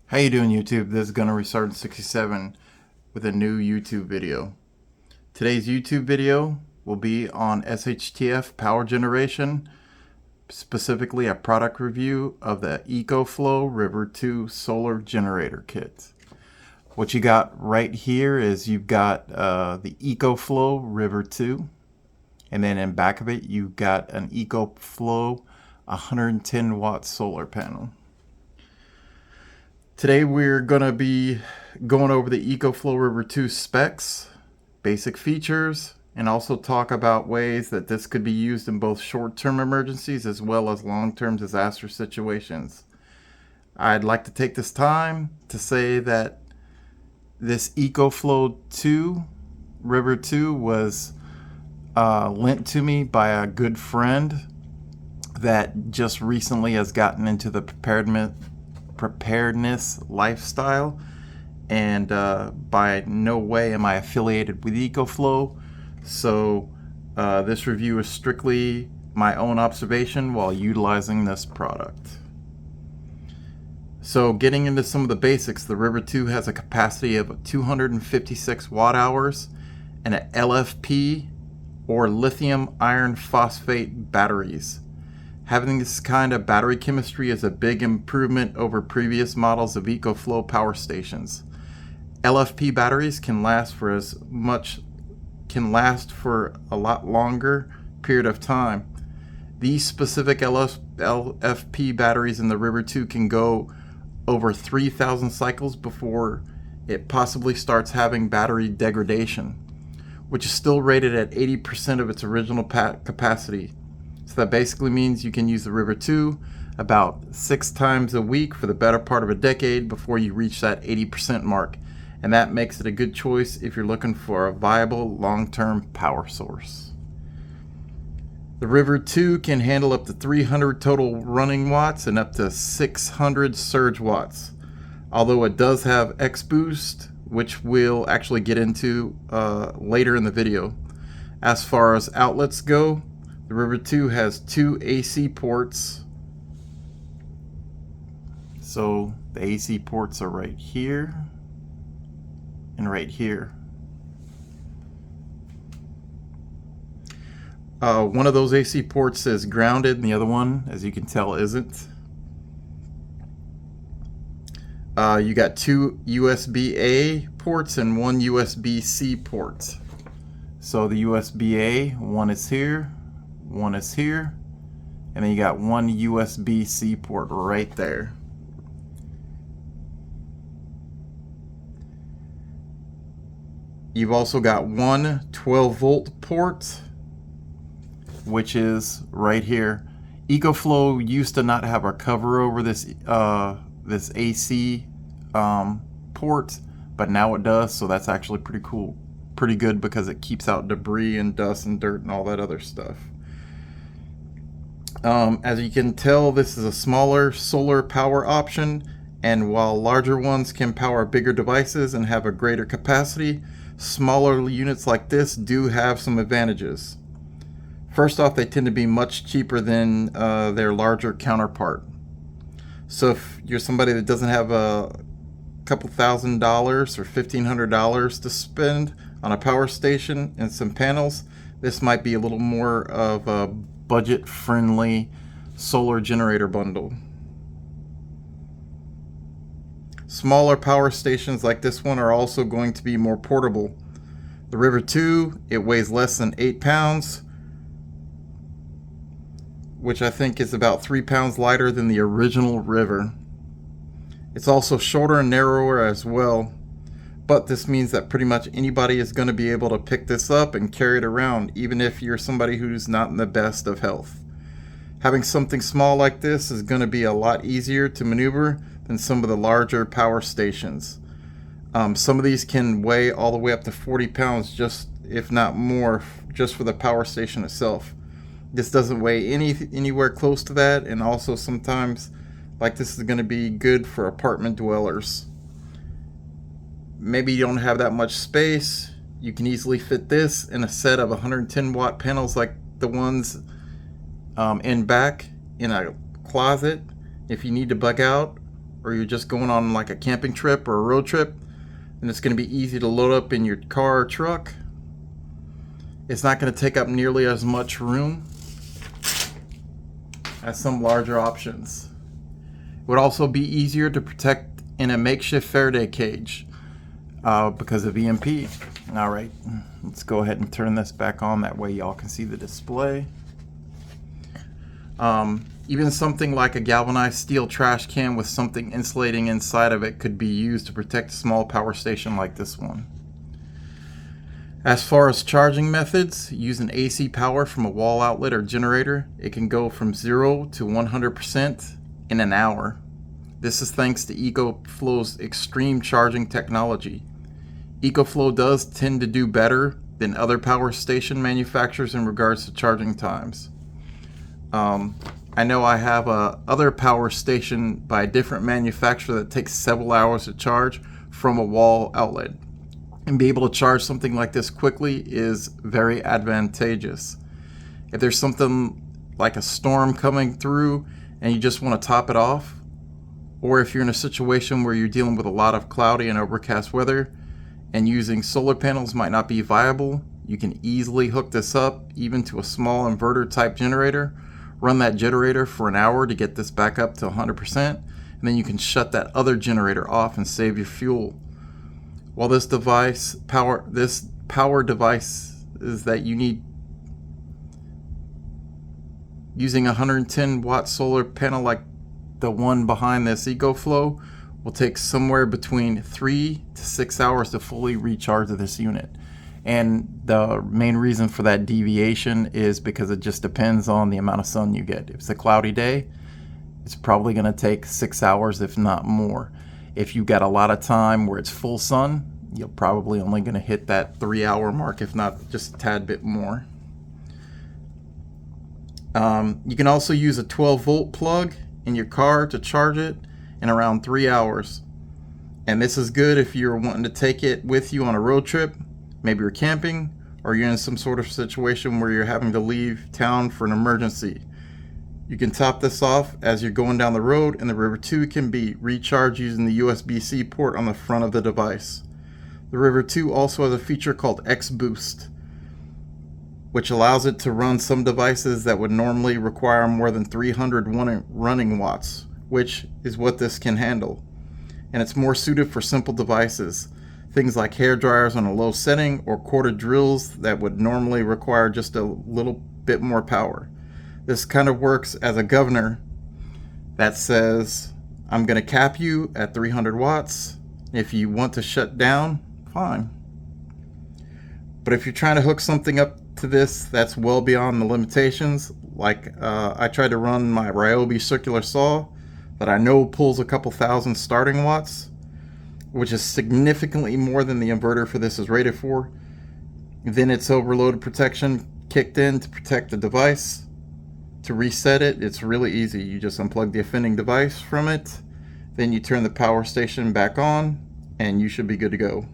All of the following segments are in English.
How you doing, YouTube? This is Gunner Restarted 67 with a new YouTube video. Today's YouTube video will be on SHTF power generation, specifically a product review of the EcoFlow River 2 solar generator kit. What you got right here is you've got the EcoFlow River 2, and then in back of it you've got an EcoFlow 110 watt solar panel. Today we're going to be going over the EcoFlow River 2 specs, basic features, and also talk about ways that this could be used in both short-term emergencies as well as long-term disaster situations. I'd like to take this time to say that this EcoFlow 2 River 2 was lent to me by a good friend that just recently has gotten into the preparedness lifestyle, and by no way am I affiliated with EcoFlow, so this review is strictly my own observation while utilizing this product. So getting into some of the basics, the River 2 has a capacity of 256 watt hours and an LFP or lithium iron phosphate batteries. Having this kind of battery chemistry is a big improvement over previous models of EcoFlow power stations. LFP batteries can last for a lot longer period of time. These specific LFP batteries in the River 2 can go over 3,000 cycles before it possibly starts having battery degradation, which is still rated at 80% of its original capacity. So that basically means you can use the River 2 about 6 times a week for the better part of a decade before you reach that 80% mark. And that makes it a good choice if you're looking for a viable long-term power source. The River 2 can handle up to 300 total running watts and up to 600 surge watts. Although it does have X boost, which we'll actually get into later in the video. As far as outlets go, the River 2 has 2 AC ports. So the AC ports are right here and right here. One of those AC ports is grounded and the other one, as you can tell, isn't. You got 2 USB-A ports and 1 USB-C port. So the USB-A, one is here, one is here, and then you got 1 USB-C port right there. You've also got 1 12-volt port, which is right here. EcoFlow used to not have a cover over this this AC port, but now it does, so that's actually pretty cool, pretty good, because it keeps out debris and dust and dirt and all that other stuff. As you can tell, this is a smaller solar power option, and while larger ones can power bigger devices and have a greater capacity, smaller units like this do have some advantages. First off, they tend to be much cheaper than their larger counterpart. So if you're somebody that doesn't have a couple $1,000s or $1,500 to spend on a power station and some panels, this might be a little more of a budget-friendly solar generator bundle. Smaller power stations like this one are also going to be more portable. The River 2, it weighs less than 8 pounds, which I think is about 3 pounds lighter than the original River. It's also shorter and narrower as well, but this means that pretty much anybody is going to be able to pick this up and carry it around, even if you're somebody who's not in the best of health. Having something small like this is going to be a lot easier to maneuver than some of the larger power stations. Some of these can weigh all the way up to 40 pounds, just if not more, just for the power station itself. This doesn't weigh anywhere close to that, and also sometimes, like, this is going to be good for apartment dwellers. Maybe you don't have that much space. You can easily fit this in a set of 110 watt panels like the ones in back in a closet if you need to bug out or you're just going on like a camping trip or a road trip, and it's going to be easy to load up in your car or truck. It's not going to take up nearly as much room as some larger options. It would also be easier to protect in a makeshift Faraday cage because of EMP. All right, let's go ahead and turn this back on. That way y'all can see the display. Even something like a galvanized steel trash can with something insulating inside of it could be used to protect a small power station like this one. As far as charging methods, using AC power from a wall outlet or generator, it can go from 0 to 100% in an hour. This is thanks to EcoFlow's extreme charging technology. EcoFlow does tend to do better than other power station manufacturers in regards to charging times. I know I have other power station by a different manufacturer that takes several hours to charge from a wall outlet. And be able to charge something like this quickly is very advantageous. If there's something like a storm coming through and you just want to top it off, or if you're in a situation where you're dealing with a lot of cloudy and overcast weather and using solar panels might not be viable, you can easily hook this up even to a small inverter type generator, run that generator for an hour to get this back up to 100%, and then you can shut that other generator off and save your fuel. While this power device is that you need using a 110 watt solar panel like the one behind this EcoFlow will take somewhere between 3 to 6 hours to fully recharge this unit. And the main reason for that deviation is because it just depends on the amount of sun you get. If it's a cloudy day, it's probably going to take 6 hours, if not more. If you got a lot of time where it's full sun, you're probably only going to hit that 3-hour mark, if not just a tad bit more. You can also use a 12-volt plug in your car to charge it in around 3 hours. And this is good if you're wanting to take it with you on a road trip. Maybe you're camping, or you're in some sort of situation where you're having to leave town for an emergency. You can top this off as you're going down the road, and the River 2 can be recharged using the USB-C port on the front of the device. The River 2 also has a feature called X-Boost, which allows it to run some devices that would normally require more than 300 running watts, which is what this can handle. And it's more suited for simple devices, things like hair dryers on a low setting or quarter drills that would normally require just a little bit more power. This kind of works as a governor that says, I'm going to cap you at 300 watts. If you want to shut down, fine. But if you're trying to hook something up to this that's well beyond the limitations, like I tried to run my Ryobi circular saw that I know pulls a couple thousand starting watts, which is significantly more than the inverter for this is rated for. Then its overload protection kicked in to protect the device. To reset it, it's really easy. You just unplug the offending device from it, then you turn the power station back on, and you should be good to go.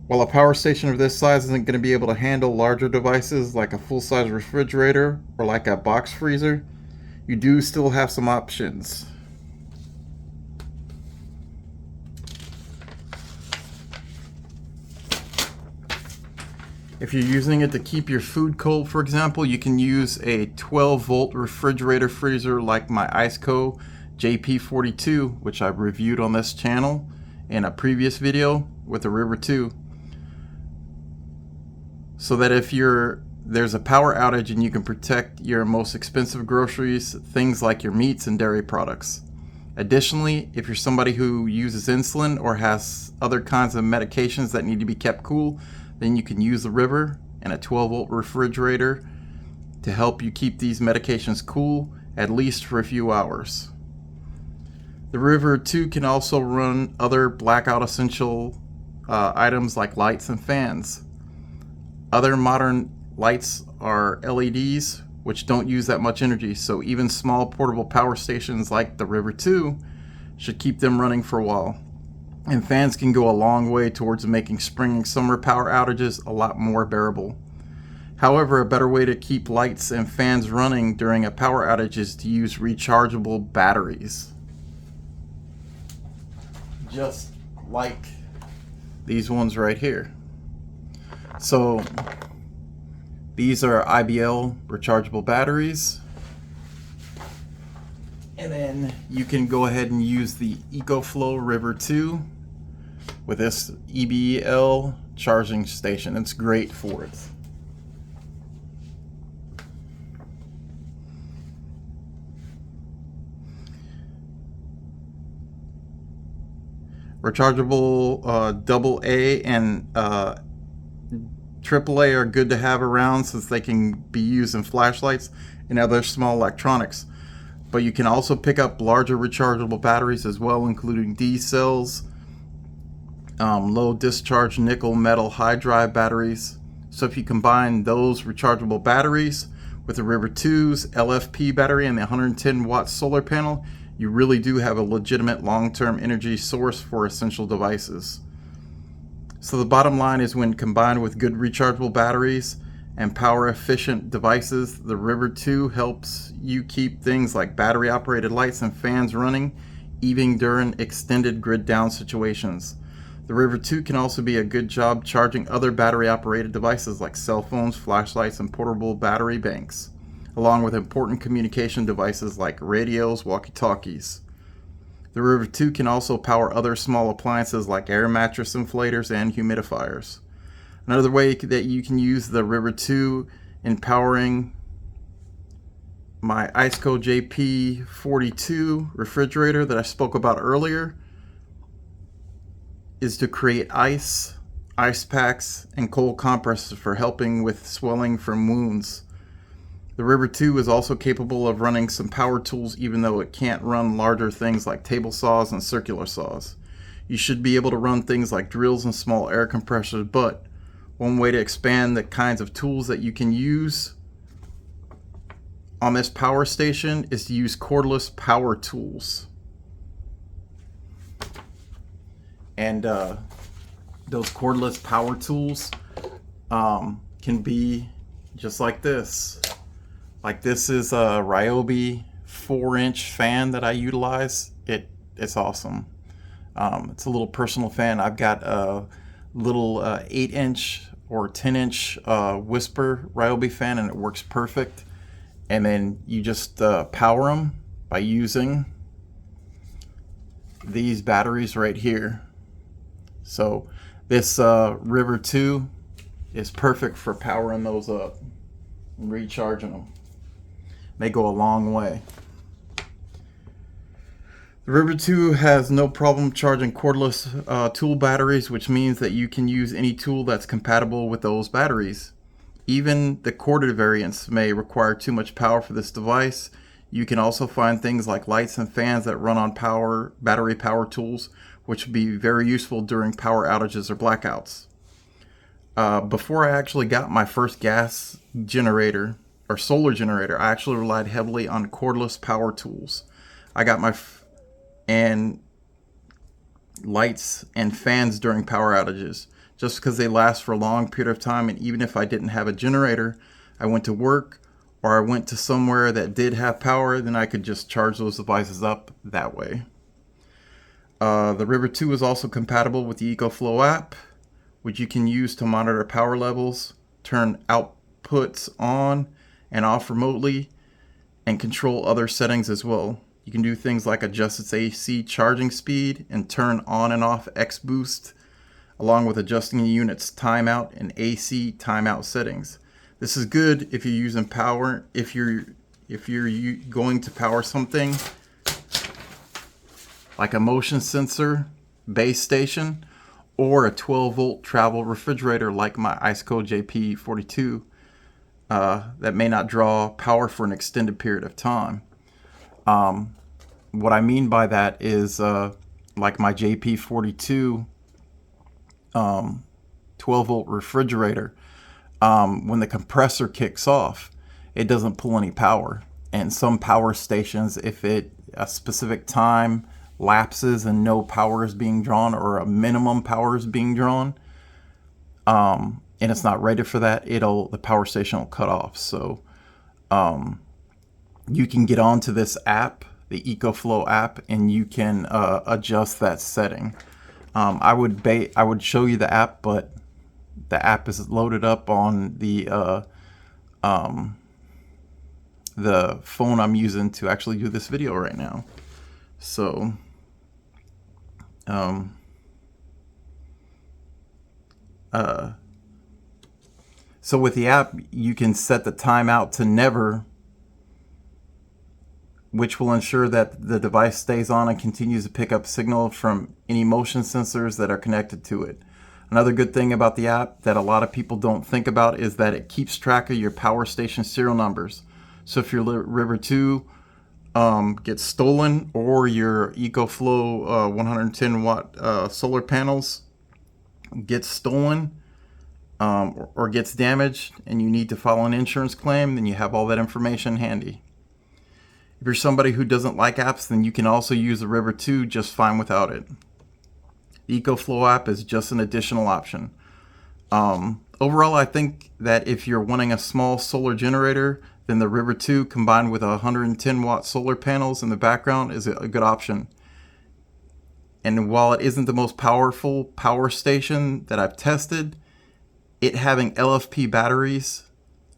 While a power station of this size isn't going to be able to handle larger devices like a full-size refrigerator or like a box freezer, you do still have some options. If you're using it to keep your food cold, for example, you can use a 12-volt refrigerator freezer like my Iceco JP42, which I've reviewed on this channel in a previous video with the River 2. So that if there's a power outage, and you can protect your most expensive groceries, things like your meats and dairy products. Additionally, if you're somebody who uses insulin or has other kinds of medications that need to be kept cool, then you can use the River and a 12-volt refrigerator to help you keep these medications cool, at least for a few hours. The River 2 can also run other blackout essential items like lights and fans. Other modern lights are LEDs, which don't use that much energy, so even small portable power stations like the River 2 should keep them running for a while. And fans can go a long way towards making spring and summer power outages a lot more bearable. However, a better way to keep lights and fans running during a power outage is to use rechargeable batteries. just like these ones right here. So these are IBL rechargeable batteries. And then you can go ahead and use the EcoFlow River 2 with this EBL charging station. It's great for it. Rechargeable AA and AAA are good to have around since they can be used in flashlights and other small electronics. But you can also pick up larger rechargeable batteries as well, including D cells, low discharge nickel metal high drive batteries. So if you combine those rechargeable batteries with the River 2's LFP battery and the 110 watt solar panel, you really do have a legitimate long-term energy source for essential devices. So the bottom line is, when combined with good rechargeable batteries and power efficient devices, the River 2 helps you keep things like battery operated lights and fans running even during extended grid down situations. The River 2 can also be a good job charging other battery operated devices like cell phones, flashlights, and portable battery banks, along with important communication devices like radios, walkie-talkies. The River 2 can also power other small appliances like air mattress inflators and humidifiers. Another way that you can use the River 2 in powering my IceCo JP42 refrigerator that I spoke about earlier is to create ice packs, and cold compresses for helping with swelling from wounds. The River 2 is also capable of running some power tools, even though it can't run larger things like table saws and circular saws. You should be able to run things like drills and small air compressors, but one way to expand the kinds of tools that you can use on this power station is to use cordless power tools. And those cordless power tools can be just like this. Like this is a Ryobi 4-inch fan that I utilize. It's awesome. It's a little personal fan. I've got a little 8-inch or 10-inch Whisper Ryobi fan, and it works perfect. And then you just power them by using these batteries right here. So this River 2 is perfect for powering those up and recharging them. They go a long way. The River 2 has no problem charging cordless tool batteries, which means that you can use any tool that's compatible with those batteries. Even the corded variants may require too much power for this device. You can also find things like lights and fans that run on battery power tools, which would be very useful during power outages or blackouts. Before I actually got my first gas generator or solar generator, I actually relied heavily on cordless power tools. I got my and lights and fans during power outages, just because they last for a long period of time. And even if I didn't have a generator, I went to work or I went to somewhere that did have power, then I could just charge those devices up that way. The River 2 is also compatible with the EcoFlow app, which you can use to monitor power levels, turn outputs on and off remotely, and control other settings as well. You can do things like adjust its AC charging speed and turn on and off X boost, along with adjusting the unit's timeout and AC timeout settings. This is good if you're using power, if you're going to power something like a motion sensor base station or a 12-volt travel refrigerator like my IceCo JP42 that may not draw power for an extended period of time. What I mean by that is like my JP42 12-volt refrigerator, when the compressor kicks off, it doesn't pull any power. And some power stations, if a specific time lapses and no power is being drawn, or a minimum power is being drawn, and it's not ready for that, the power station will cut off. So you can get onto this app, the EcoFlow app, and you can adjust that setting. I would show you the app, but the app is loaded up on the phone I'm using to actually do this video right now. So so with the app, you can set the timeout to never, which will ensure that the device stays on and continues to pick up signal from any motion sensors that are connected to it. Another good thing about the app that a lot of people don't think about is that it keeps track of your power station serial numbers. So if your River 2 gets stolen, or your EcoFlow 110 watt solar panels gets stolen or gets damaged, and you need to file an insurance claim, then you have all that information handy. If you're somebody who doesn't like apps, then you can also use the River 2 just fine without it. The EcoFlow app is just an additional option. Overall, I think that if you're wanting a small solar generator, then the River 2 combined with 110 watt solar panels in the background is a good option. And while it isn't the most powerful power station that I've tested, it having LFP batteries,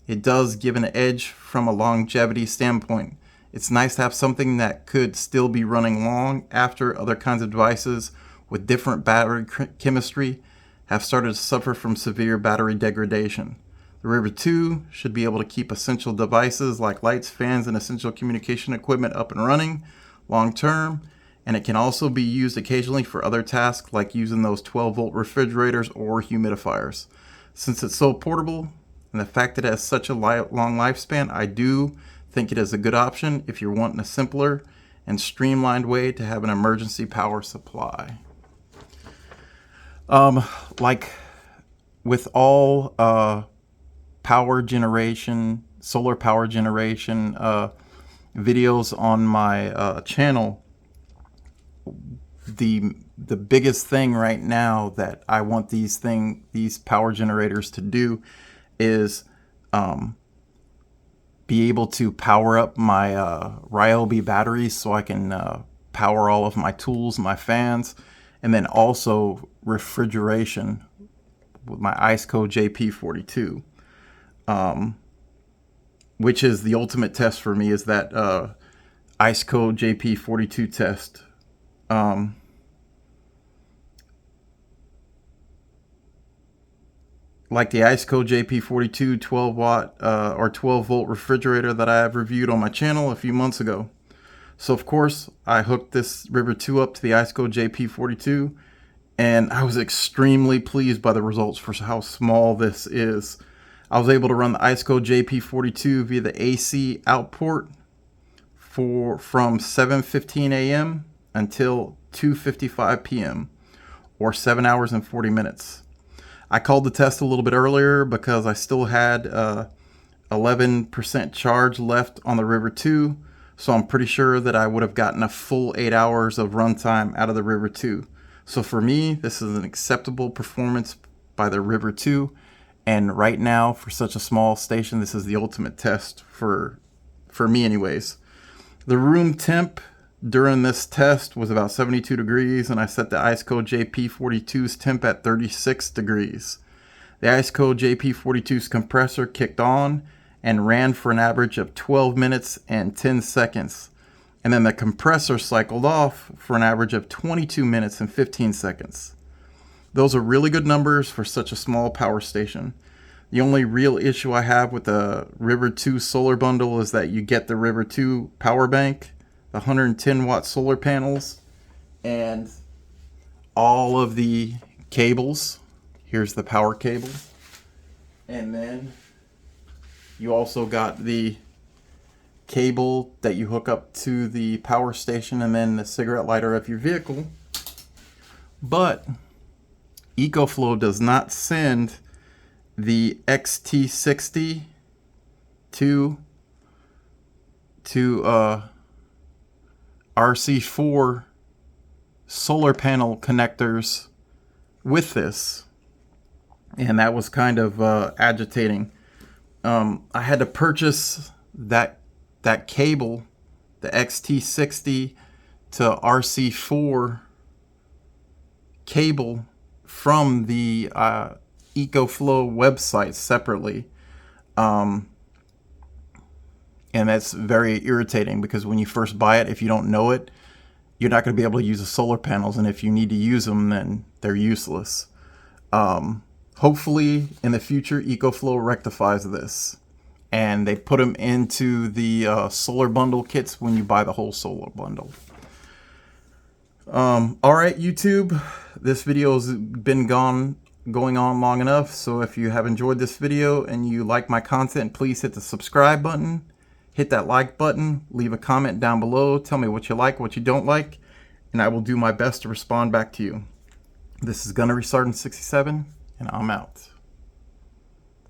it does give an edge from a longevity standpoint. It's nice to have something that could still be running long after other kinds of devices with different battery chemistry have started to suffer from severe battery degradation. The River 2 should be able to keep essential devices like lights, fans, and essential communication equipment up and running long term, and it can also be used occasionally for other tasks like using those 12-volt refrigerators or humidifiers. Since it's so portable and the fact that it has such a long lifespan, I do think it is a good option if you're wanting a simpler and streamlined way to have an emergency power supply. Like with all power generation, solar power generation videos on my channel, the biggest thing right now that I want these power generators to do is be able to power up my Ryobi batteries so I can power all of my tools, my fans, and then also refrigeration with my IceCo JP42, which is the ultimate test for me, is that IceCo JP42 test. Like the IceCo JP42 12 watt or 12 volt refrigerator that I have reviewed on my channel a few months ago. So of course I hooked this River 2 up to the IceCo JP42, and I was extremely pleased by the results for how small this is. I was able to run the IceCo JP42 via the AC out port from 7:15 a.m. until 2:55 p.m. or 7 hours and 40 minutes. I called the test a little bit earlier because I still had 11% charge left on the River 2, so I'm pretty sure that I would have gotten a full 8 hours of runtime out of the River 2. So for me, this is an acceptable performance by the River 2, and right now, for such a small station, this is the ultimate test for me anyways. The room temp during this test was about 72 degrees, and I set the IceCo JP42's temp at 36 degrees. The IceCo JP42's compressor kicked on and ran for an average of 12 minutes and 10 seconds. And then the compressor cycled off for an average of 22 minutes and 15 seconds. Those are really good numbers for such a small power station. The only real issue I have with the River 2 solar bundle is that you get the River 2 power bank, the 110 watt solar panels, and all of the cables. Here's the power cable. And then you also got the cable that you hook up to the power station, and then the cigarette lighter of your vehicle. But EcoFlow does not send the XT60 to RC4 solar panel connectors with this, and that was kind of agitating. I had to purchase that cable the XT60 to RC4 cable from the EcoFlow website separately. And that's very irritating because when you first buy it, if you don't know it, you're not going to be able to use the solar panels, and if you need to use them, then they're useless. Hopefully in the future EcoFlow rectifies this and they put them into the solar bundle kits when you buy the whole solar bundle. Alright YouTube, this video has been going on long enough, so if you have enjoyed this video and you like my content, please hit the subscribe button, hit that like button, leave a comment down below, tell me what you like, what you don't like, and I will do my best to respond back to you. This is Gunner Restarting 67, and I'm out.